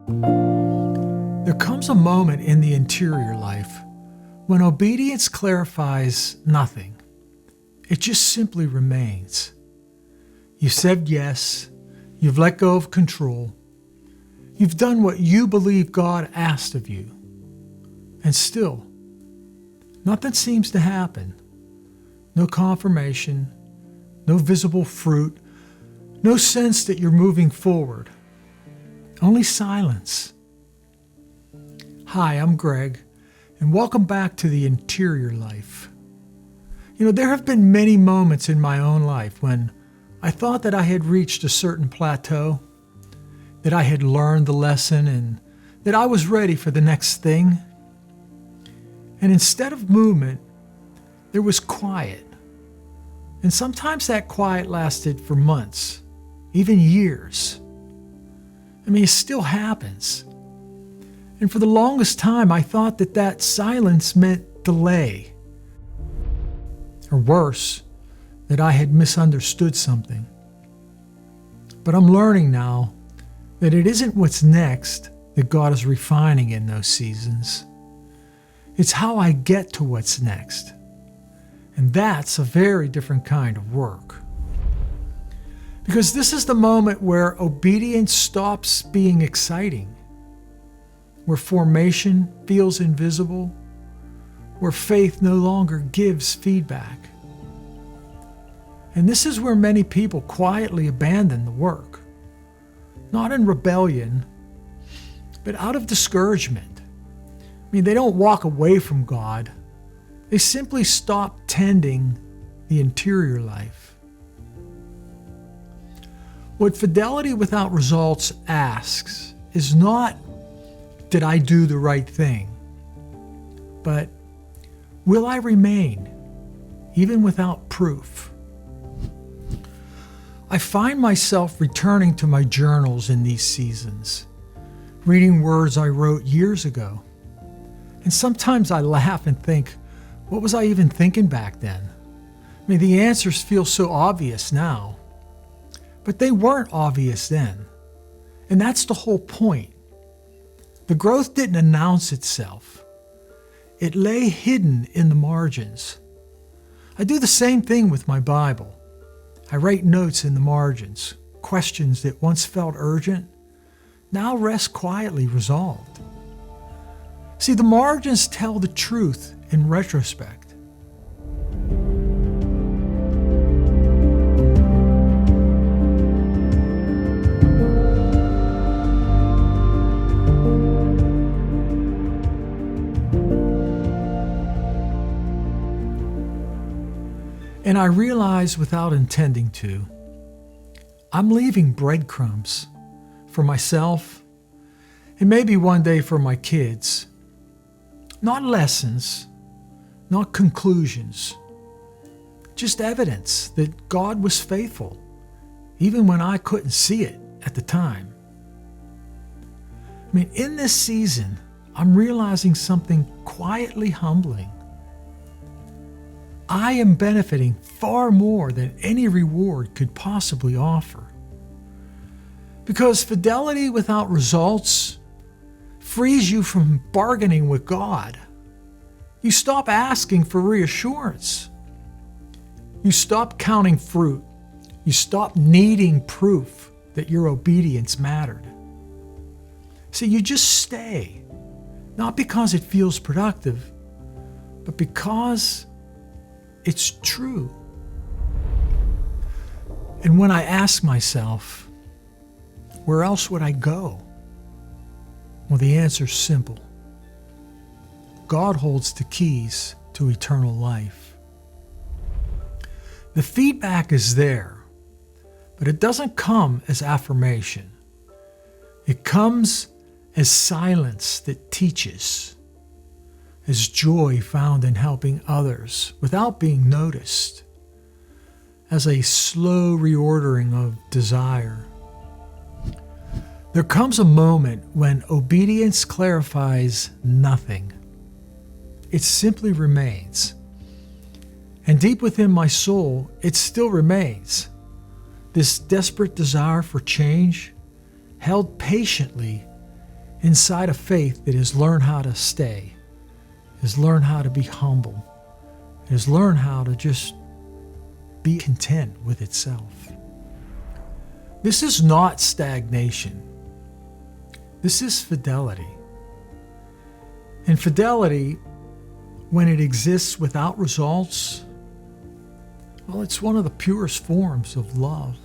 There comes a moment in the interior life when obedience clarifies nothing. It just simply remains. You said yes. You've let go of control. You've done what you believe God asked of you. And still, nothing seems to happen. No confirmation, no visible fruit, no sense that you're moving forward. Only silence. Hi, I'm Greg, and welcome back to the interior life. There have been many moments in my own life when I thought that I had reached a certain plateau, that I had learned the lesson, and that I was ready for the next thing. And instead of movement, there was quiet. And sometimes that quiet lasted for months, even years. It still happens. And for the longest time, I thought that silence meant delay. Or worse, that I had misunderstood something. But I'm learning now that it isn't what's next that God is refining in those seasons. It's how I get to what's next. And that's a very different kind of work. Because this is the moment where obedience stops being exciting, where formation feels invisible, where faith no longer gives feedback. And this is where many people quietly abandon the work, not in rebellion, but out of discouragement. They don't walk away from God. They simply stop tending the interior life. What Fidelity without results asks is not, did I do the right thing? But will I remain, even without proof? I find myself returning to my journals in these seasons, reading words I wrote years ago. And sometimes I laugh and think, what was I even thinking back then? The answers feel so obvious now. But they weren't obvious then. And that's the whole point. The growth didn't announce itself. It lay hidden in the margins. I do the same thing with my Bible. I write notes in the margins, questions that once felt urgent, now rest quietly resolved. See, the margins tell the truth in retrospect. And I realize without intending to, I'm leaving breadcrumbs for myself and maybe one day for my kids. Not lessons, not conclusions, just evidence that God was faithful, even when I couldn't see it at the time. In this season, I'm realizing something quietly humbling. I am benefiting far more than any reward could possibly offer. Because fidelity without results frees you from bargaining with God. You stop asking for reassurance. You stop counting fruit. You stop needing proof that your obedience mattered. See, you just stay, not because it feels productive, but because it's true. And when I ask myself, where else would I go? Well, the answer's simple. God holds the keys to eternal life. The feedback is there, but it doesn't come as affirmation. It comes as silence that teaches, as joy found in helping others without being noticed, as a slow reordering of desire. There comes a moment when obedience clarifies nothing. It simply remains. And deep within my soul, it still remains. This desperate desire for change, held patiently inside a faith that has learned how to stay, has learned how to be humble, has learned how to just be content with itself. This is not stagnation. This is fidelity. And fidelity, when it exists without results, well, it's one of the purest forms of love.